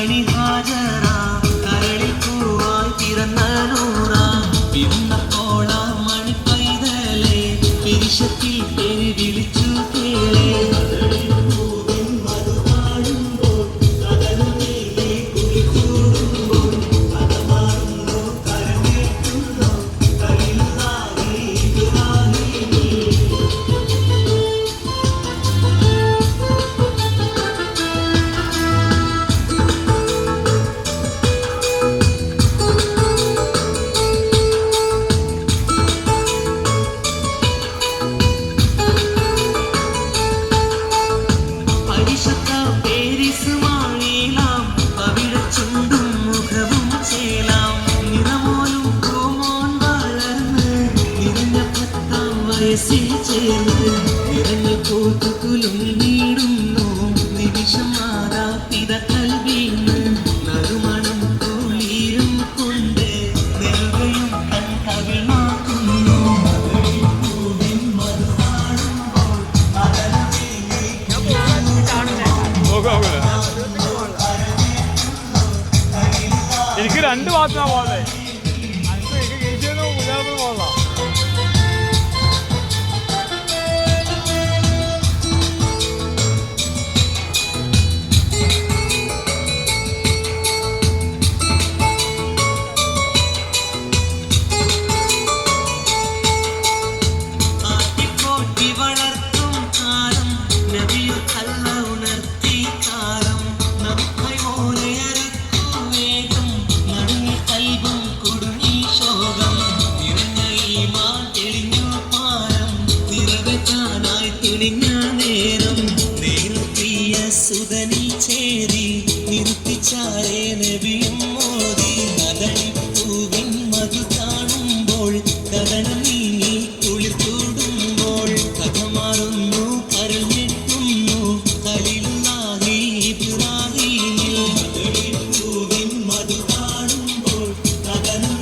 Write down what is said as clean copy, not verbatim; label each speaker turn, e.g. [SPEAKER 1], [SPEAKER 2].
[SPEAKER 1] മണിഹാജറ കരളിൽ പൂവായി പിറന്ന നൂറ പിറന്നപ്പോൾ ആ മണിപ്പൈതലെ പിരിശത്തിൽ പേര് വിളിച്ചു കേളേ ചേർന്ന് നിറഞ്ഞ കോത്തുകുലും നീടുന്നു നിമിഷം മാറാ പിതക്കൽ വീണ് നറുമണം കുളിരും കൊണ്ട് നെറുകയും കൺ കവിളാക്കുന്നു
[SPEAKER 2] എനിക്ക് 2 മാത്രമാണ് പോലെ പോകാം. സുതനിൽ ചേരി നിർത്തിച്ചാരേ നബിയും മോദി കദളിപ്പൂവിൻ മധു കാണുമ്പോൾ കഥനം നീങ്ങി കുളിർത്തൂടുമ്പോൾ കഥ മാറുന്നു കരൾ ഞെട്ടുന്നു ഖലീലുല്ലാഹി ഇബ്രാഹീമിൽ കദളിപ്പൂവിൻ മധു കാണുമ്പോൾ കഥനം